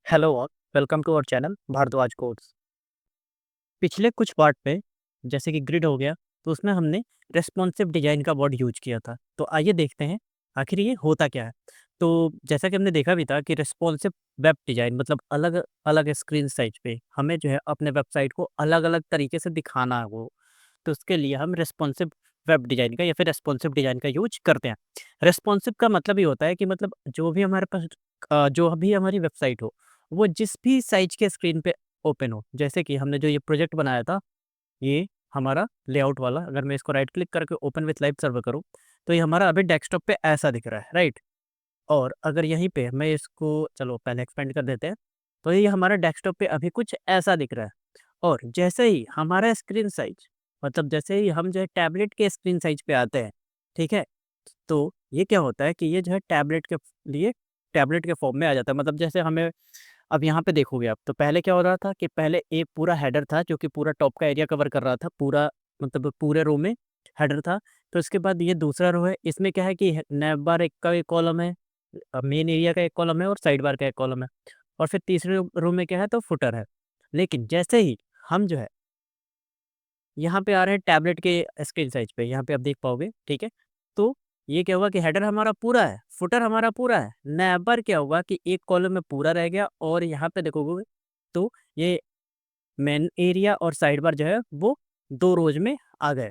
Hello all, welcome to our channel Bhardwaj codes. पिछले कुछ part में जैसे कि ग्रिड हो गया, तो उसमें हमने रेस्पॉन्सिव डिज़ाइन का वर्ड यूज़ किया था। तो आइए देखते हैं आखिर ये होता क्या है। तो जैसा कि हमने देखा भी था कि रेस्पॉन्सिव वेब डिज़ाइन मतलब अलग-अलग स्क्रीन साइज़ पे हमें जो है अपने वेबसाइट को अलग-अलग तरीके से दिखाना है वो। तो उसके लिए हम रेस्पॉन्सिव वेब डिज़ाइन का या फिर रेस्पॉन्सिव डिज़ाइन का यूज़ करते हैं। रेस्पॉन्सिव का मतलब ये होता है कि मतलब जो भी हमारे पास जो भी हमारी वेबसाइट हो, वो जिस भी साइज़ के स्क्रीन पे ओपन हो। जैसे कि हमने जो ये प्रोजेक्ट बनाया था, ये हमारा लेआउट वाला, अगर मैं इसको राइट क्लिक करके ओपन विथ लाइव सर्वर करूँ, तो ये हमारा अभी डेस्कटॉप पे ऐसा दिख रहा है, राइट? और अगर यहीं पे मैं इसको चलो पहले एक्सपेंड कर देते हैं, तो ये हमारा डेस्कटॉप पे अभी कुछ ऐसा दिख रहा है। और जैसे ही हमारा स्क्रीन साइज़ मतलब जैसे ही हम जो है टैबलेट के स्क्रीन साइज़ पे आते हैं, ठीक है? तो ये क्या होता है कि ये जो है लिए टैबलेट के फॉर्म में आ जाता है। मतलब जैसे हमें अब यहाँ पे देखोगे आप, तो पहले क्या हो रहा था कि पहले एक पूरा हेडर था जो कि पूरा टॉप का एरिया कवर कर रहा था, पूरा मतलब पूरे रो में हेडर था। तो इसके बाद ये दूसरा रो है, इसमें क्या है कि नैव बार एक का एक कॉलम है, मेन एरिया का एक कॉलम है और साइड बार का एक कॉलम है। और फिर तीसरे रो में क्या है तो फुटर है। लेकिन जैसे ही हम जो है यहाँ पे आ रहे हैं टैबलेट के स्क्रीन साइज़ पे, यहाँ पे आप देख पाओगे, ठीक है? तो ये क्या हुआ कि हेडर हमारा पूरा है, फुटर हमारा पूरा है, नैबर क्या हुआ कि एक कॉलम में पूरा रह गया और यहाँ पे देखोगे तो ये मेन एरिया और साइड बार जो है वो 2 रोज़ में आ गए।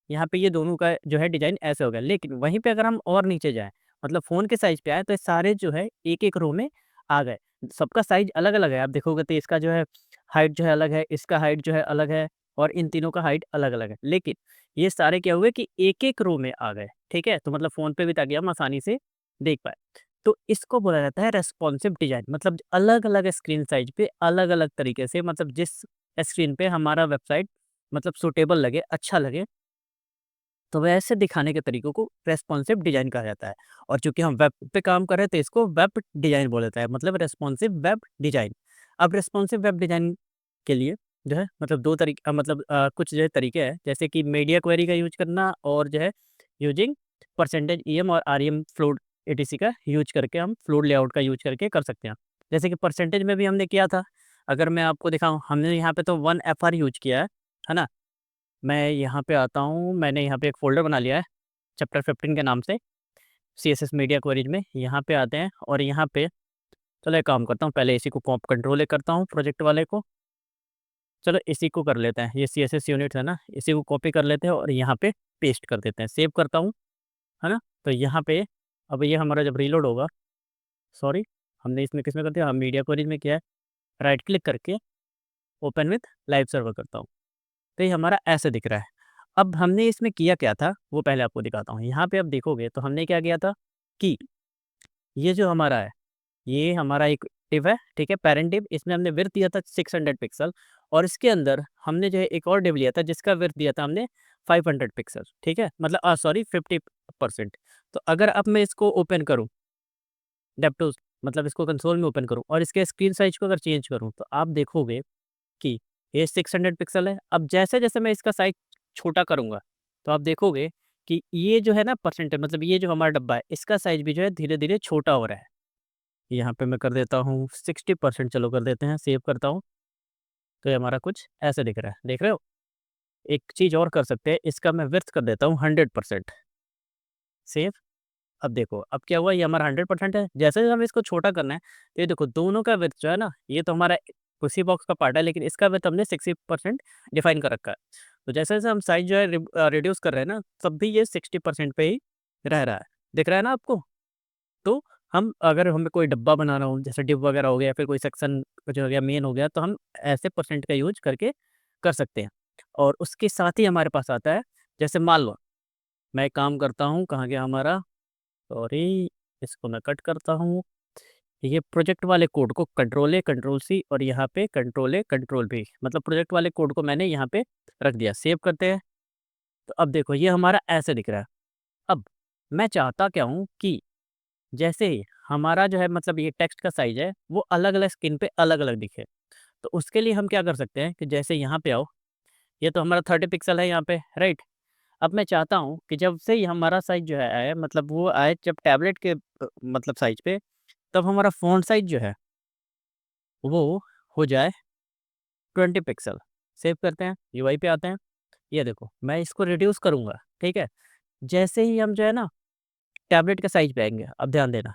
यहाँ पे ये दोनों का जो है डिज़ाइन ऐसे हो गया। लेकिन वहीं पे अगर हम और नीचे जाएँ, मतलब फ़ोन के साइज़ पे आएँ तो ये सारे जो है एक-एक रो में आ गए। सबका साइज़ अलग-अलग है, आप देखोगे तो इसका जो है हाइट जो है अलग है, इसका हाइट जो है अलग है और इन तीनों का हाइट अलग-अलग है। लेकिन ये सारे क्या हुए कि एक-एक रो में आ गए, ठीक है? तो मतलब फ़ोन पे भी ताकि हम आसानी से देख पाएँ। तो इसको बोला जाता है रेस्पॉन्सिव डिज़ाइन मतलब अलग-अलग स्क्रीन साइज़ पे अलग-अलग तरीके से मतलब जिस स्क्रीन पे हमारा वेबसाइट मतलब सूटेबल लगे, अच्छा लगे, तो वैसे दिखाने के तरीकों को रेस्पॉन्सिव डिज़ाइन कहा जाता है। और चूँकि हम वेब पे काम कर रहे हैं तो इसको वेब डिज़ाइन बोला जाता है, मतलब रेस्पॉन्सिव वेब डिज़ाइन। अब रेस्पॉन्सिव वेब डिज़ाइन के लिए जो है मतलब 2 मतलब कुछ जो है तरीके हैं, जैसे कि मीडिया क्वेरी का यूज़ करना और जो है यूजिंग परसेंटेज ईएम और आरईएम फ्लोट एटीसी का यूज़ करके हम फ्लोट लेआउट का यूज़ करके कर सकते हैं। जैसे कि परसेंटेज में भी हमने किया था, अगर मैं आपको दिखाऊँ, हमने यहाँ पे तो 1 एफआर यूज़ किया है ना? मैं यहाँ पे आता हूँ, मैंने यहाँ पे एक फ़ोल्डर बना लिया है, चैप्टर 15 के नाम से, सीएसएस मीडिया क्वेरीज़ में। यहाँ पे आते हैं और यहाँ पे चलो एक काम करता हूँ, पहले इसी को कंट्रोल ए करता हूँ प्रोजेक्ट वाले को। चलो इसी को कर लेते हैं, ये सीएसएस यूनिट है ना, इसी को कॉपी कर लेते हैं और यहाँ पे पेस्ट कर देते हैं, सेव करता हूँ, है ना? तो यहाँ पे अब ये हमारा जब रीलोड होगा, सॉरी, हमने इसमें किसमें कर दिया? हाँ, मीडिया क्वेरीज़ में किया है, राइट क्लिक करके ओपन विथ लाइव सर्वर करता हूँ। तो ये हमारा ऐसे दिख रहा है। अब हमने इसमें किया क्या था, वो पहले आपको दिखाता हूँ। यहाँ पे आप देखोगे तो हमने क्या किया था कि ये जो हमारा है, ये हमारा एक डिव है, ठीक है? पैरेंट डिव, इसमें हमने विड्थ दिया था 600 पिक्सल और इसके अंदर हमने जो है एक और डिव लिया था जिसका विड्थ दिया था हमने 500 पिक्सल, ठीक है? मतलब सॉरी 50%। तो अगर अब मैं इसको ओपन करूँ, डेप्टोज़ मतलब इसको कंसोल में ओपन करूँ और इसके स्क्रीन साइज़ को अगर चेंज करूँ, तो आप देखोगे कि ये 600 पिक्सल है। अब जैसे-जैसे मैं इसका साइज़ छोटा करूँगा, तो आप देखोगे कि ये जो है ना परसेंटेज मतलब ये जो हमारा डब्बा है, इसका साइज़ भी जो है धीरे-धीरे छोटा हो रहा है। यहाँ पे मैं कर देता हूँ 60% चलो कर देते हैं, सेव करता हूँ, तो ये हमारा कुछ ऐसे दिख रहा है, देख रहे हो? एक चीज़ और कर सकते हैं, इसका मैं विड्थ कर देता हूँ 100%, सेव। अब देखो, अब क्या हुआ ये हमारा 100% है, जैसे-जैसे हमें इसको छोटा करना है, तो ये देखो दोनों का विड्थ जो है ना, ये तो हमारा उसी बॉक्स का पार्ट है, लेकिन इसका विड्थ हमने 60% डिफाइन कर रखा है। तो जैसे-जैसे हम साइज़ जो है रिड्यूस कर रहे हैं ना, तब भी ये 60% पे ही रह रहा है। दिख रहा है ना आपको? तो हम अगर हमें कोई डब्बा बनाना हो, जैसे डिव वगैरह हो गया या फिर कोई सेक्शन जो हो गया, मेन हो गया, तो हम ऐसे परसेंट का यूज़ करके कर सकते हैं। और उसके साथ ही हमारे पास आता है, जैसे मान लो मैं एक काम करता हूँ, कहाँ गया हमारा? सॉरी, इसको मैं कट करता हूँ। ये प्रोजेक्ट वाले कोड को कंट्रोल ए, कंट्रोल सी और यहाँ पे कंट्रोल ए, कंट्रोल वी मतलब प्रोजेक्ट वाले कोड को मैंने यहाँ पे रख दिया। सेव करते हैं, तो अब देखो ये हमारा ऐसे दिख रहा है। अब मैं चाहता क्या हूँ कि जैसे ही हमारा जो है मतलब ये टेक्स्ट का साइज़ है, वो अलग-अलग स्क्रीन पे अलग-अलग दिखे। तो उसके लिए हम क्या कर सकते हैं कि जैसे यहाँ पे आओ, ये तो हमारा 30 पिक्सल है यहाँ पे, राइट? अब मैं चाहता हूँ कि जब से ही हमारा साइज़ जो है आए मतलब वो आए जब टैबलेट के मतलब साइज़ पे, तब हमारा फ़ॉन्ट साइज़ जो है वो हो जाए 20 पिक्सल। सेव करते हैं, यूआई पे आते हैं। ये देखो मैं इसको रिड्यूस करूँगा, ठीक है? जैसे ही हम जो है ना टैबलेट के साइज़ पे आएँगे, अब ध्यान देना,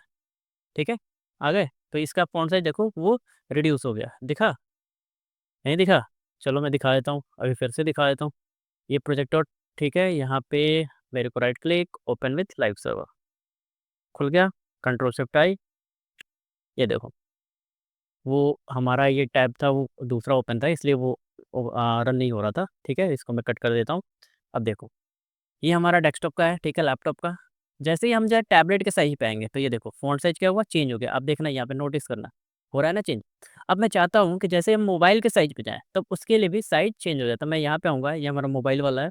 ठीक है? आ गए? तो इसका फ़ॉन्ट साइज़ देखो वो रिड्यूस हो गया, दिखा? नहीं दिखा? चलो मैं दिखा देता हूँ, अभी फिर से दिखा देता हूँ। ये प्रोजेक्टर ठीक है, यहाँ पे मेरे को right click, open with live server, खुल गया, कंट्रोल शिफ्ट आई, ये देखो। वो हमारा ये टैब था वो दूसरा ओपन था इसलिए वो रन नहीं हो रहा था, ठीक है? इसको मैं कट कर देता हूँ। अब देखो, ये हमारा डेस्कटॉप का है, ठीक है, लैपटॉप का। जैसे ही हम जो है टैबलेट के साइज़ पे आएँगे, तो ये देखो फ़ॉन्ट साइज़ क्या हुआ? चेंज हो गया। अब देखना यहाँ पे नोटिस करना, हो रहा है ना चेंज? अब मैं चाहता हूँ कि जैसे हम मोबाइल के साइज़ पे जाएँ, तब उसके लिए भी साइज़ चेंज हो जाता है। मैं यहाँ पे आऊँगा, ये हमारा मोबाइल वाला है।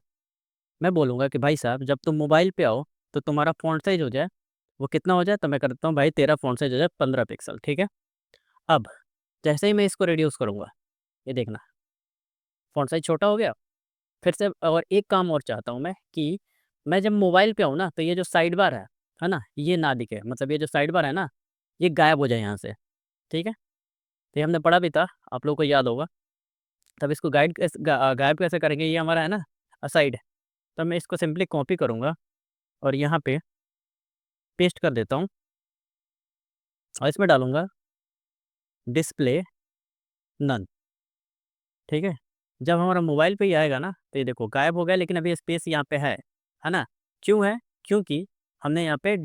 मैं बोलूँगा कि भाई साहब जब तुम मोबाइल पे आओ, तो तुम्हारा फ़ॉन्ट साइज़ हो जाए, वो कितना हो जाए? तो मैं कर देता हूँ भाई तेरा फ़ॉन्ट साइज़ हो जाए 15 पिक्सल, ठीक है? अब जैसे ही मैं इसको रिड्यूस करूँगा, ये देखना फ़ॉन्ट साइज़ छोटा हो गया। फिर से और एक काम और चाहता हूँ मैं कि मैं जब मोबाइल पे आऊँ ना, तो ये जो साइड बार है ना? ये ना दिखे, मतलब ये जो साइड बार है ना, ये गायब हो जाए यहाँ से, ठीक है? तो ये हमने पढ़ा भी था, आप लोगों को याद होगा। तब इसको गायब कैसे करेंगे? ये हमारा है ना साइड, तब मैं इसको सिंपली कॉपी करूँगा और यहाँ पे पेस्ट कर देता हूँ और इसमें डालूँगा डिस्प्ले नन, ठीक है? जब हमारा मोबाइल पे ही आएगा ना, तो ये देखो गायब हो गया लेकिन अभी स्पेस यहाँ पे है ना? क्यों है? क्योंकि हमने यहाँ पे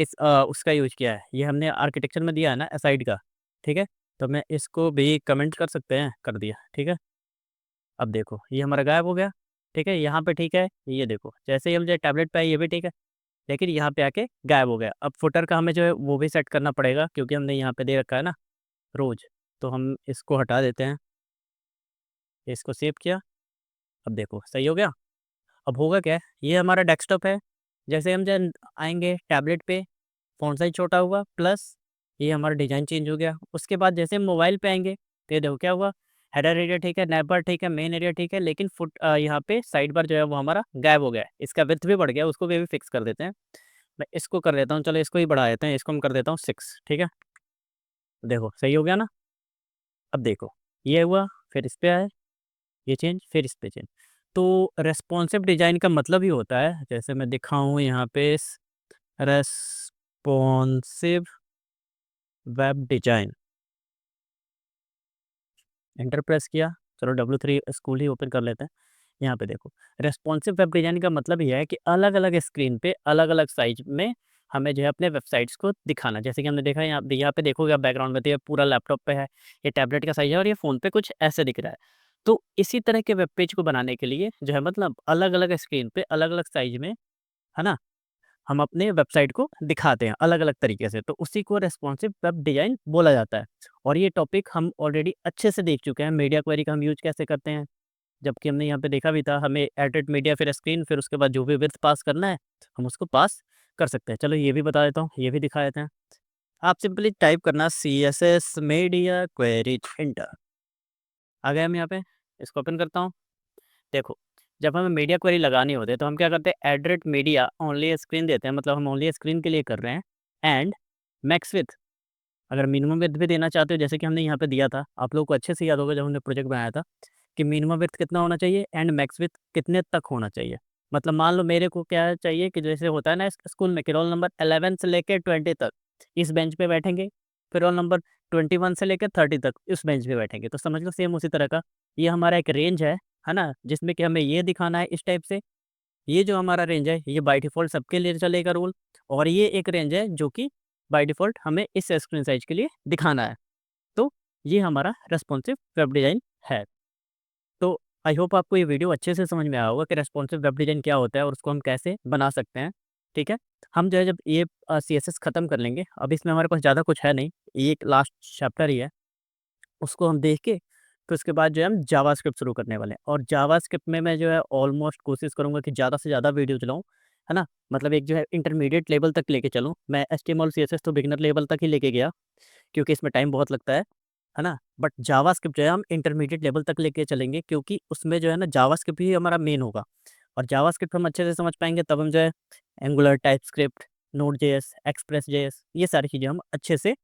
उसका यूज़ किया है, ये हमने आर्किटेक्चर में दिया है ना असाइड का, ठीक है? तो मैं इसको भी कमेंट कर सकते हैं, कर दिया, ठीक है? अब देखो ये हमारा गायब हो गया, ठीक है? यहाँ पे ठीक है, ये देखो जैसे ही हम जो टैबलेट पे आए ये भी ठीक है, लेकिन यहाँ पे आके गायब हो गया। अब फुटर का हमें जो है वो भी सेट करना पड़ेगा क्योंकि हमने यहाँ पे दे रखा है ना रोज़, तो हम इसको हटा देते हैं, इसको सेव किया, अब देखो सही हो गया? अब होगा क्या, ये हमारा डेस्कटॉप है, जैसे हम जब आएँगे टैबलेट पे, फ़ॉन्ट साइज़ छोटा हुआ प्लस ये हमारा डिज़ाइन चेंज हो गया। उसके बाद जैसे हम मोबाइल पे आएँगे, तो ये देखो क्या हुआ, हेडर एरिया ठीक है, नैप बार ठीक है, मेन एरिया ठीक है, लेकिन यहाँ पे साइड बार जो है वो हमारा गायब हो गया है। इसका विड्थ भी बढ़ गया, उसको भी अभी फिक्स कर देते हैं। मैं इसको कर देता हूँ, चलो इसको ही बढ़ा देते हैं, इसको मैं कर देता हूँ 6, ठीक है? देखो सही हो गया ना? अब देखो, ये हुआ, फिर इस पे आए, ये चेंज, फिर इस पे चेंज। तो रेस्पॉन्सिव डिज़ाइन का मतलब ही होता है, जैसे मैं दिखाऊँ यहाँ पे responsive web design, enter press किया, चलो W3 स्कूल ही ओपन कर लेते हैं। यहाँ पे देखो, रेस्पॉन्सिव वेब डिज़ाइन का मतलब ये है कि अलग-अलग स्क्रीन पे अलग-अलग साइज़ में हमें जो है अपने वेबसाइट्स को दिखाना। जैसे कि हमने देखा है यहाँ पे देखोगे आप बैकग्राउंड में, तो ये पूरा लैपटॉप पे है, ये टैबलेट का साइज़ है और ये फ़ोन पे कुछ ऐसे दिख रहा है। तो इसी तरह के वेब पेज को बनाने के लिए जो है मतलब अलग-अलग स्क्रीन पे अलग-अलग साइज़ में, है ना? हम अपने वेबसाइट को दिखाते हैं अलग-अलग तरीके से, तो उसी को रेस्पॉन्सिव वेब डिज़ाइन बोला जाता है। और ये टॉपिक हम ऑलरेडी अच्छे से देख चुके हैं, मीडिया क्वेरी का हम यूज़ कैसे करते हैं, जबकि हमने यहाँ पे देखा भी था, हमें एडिट मीडिया फिर स्क्रीन फिर उसके बाद जो भी विड्थ पास करना है, हम उसको पास कर सकते हैं। चलो ये भी बता देता हूँ, ये भी दिखा देते हैं। आप सिंपली टाइप करना सीएसएस मीडिया क्वेरी एंटर, आ गए हम यहाँ पे, इसको ओपन करता हूँ। देखो, जब हमें मीडिया क्वेरी लगानी होती है तो हम क्या करते हैं, एड्रेट मीडिया ओनली स्क्रीन देते हैं, मतलब हम ओनली स्क्रीन के लिए कर रहे हैं। एंड मैक्स विड्थ, अगर मिनिमम विड्थ भी देना चाहते हो जैसे कि हमने यहाँ पे दिया था, आप लोगों को अच्छे से याद होगा जब हमने प्रोजेक्ट बनाया था कि मिनिमम विड्थ कितना होना चाहिए एंड मैक्स विड्थ कितने तक होना चाहिए। मतलब मान लो मेरे को क्या चाहिए कि जैसे होता है ना स्कूल में कि रोल नंबर 11 से लेके 20 तक इस बेंच पे बैठेंगे, फिर रोल नंबर 21 से लेकर 30 तक इस बेंच पे बैठेंगे। तो समझ लो सेम उसी तरह का ये हमारा एक रेंज है ना? जिसमें कि हमें ये दिखाना है इस टाइप से। ये जो हमारा रेंज है ये बाय डिफ़ॉल्ट सबके लिए चलेगा रूल, और ये एक रेंज है जो कि बाय डिफ़ॉल्ट हमें इस स्क्रीन साइज़ के लिए दिखाना है। तो ये हमारा रेस्पॉन्सिव वेब डिज़ाइन है। तो आई होप आपको ये वीडियो अच्छे से समझ में आया होगा कि रेस्पॉन्सिव वेब डिज़ाइन क्या होता है और उसको हम कैसे बना सकते हैं, ठीक है? हम जो है जब ये सीएसएस खत्म कर लेंगे, अब इसमें हमारे पास ज़्यादा कुछ है नहीं, ये एक लास्ट चैप्टर ही है, उसको हम देख के फिर उसके बाद जो है हम जावास्क्रिप्ट शुरू करने वाले हैं। और जावास्क्रिप्ट में मैं जो है ऑलमोस्ट कोशिश करूँगा कि ज़्यादा से ज़्यादा वीडियो चलाऊँ, है ना? मतलब एक जो है इंटरमीडिएट लेवल तक लेके चलूँ। मैं एचटीएमएल सीएसएस तो बिगिनर लेवल तक ही लेके गया, क्योंकि इसमें टाइम बहुत लगता है ना? बट जावास्क्रिप्ट जो है हम इंटरमीडिएट लेवल तक लेके चलेंगे, क्योंकि उसमें जो है ना जावास्क्रिप्ट ही हमारा मेन होगा। और जावास्क्रिप्ट हम अच्छे से समझ पाएँगे तब हम जो है एंगुलर, टाइपस्क्रिप्ट, नोड.जेएस, एक्सप्रेस.जेएस ये सारी चीज़ें हम अच्छे से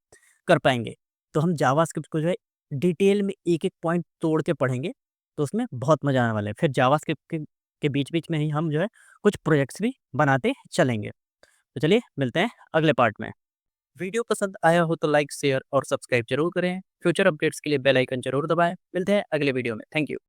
कर पाएँगे। तो हम जावास्क्रिप्ट को जो है डिटेल में एक-एक पॉइंट तोड़ के पढ़ेंगे, तो उसमें बहुत मज़ा आने वाला है। फिर जावास्क्रिप्ट के बीच-बीच में ही हम जो है कुछ प्रोजेक्ट्स भी बनाते चलेंगे। तो चलिए मिलते हैं अगले पार्ट में। वीडियो पसंद आया हो तो लाइक, शेयर और सब्सक्राइब ज़रूर करें। फ्यूचर अपडेट्स के लिए बेल आइकन ज़रूर दबाएँ। मिलते हैं अगले वीडियो में। Thank you.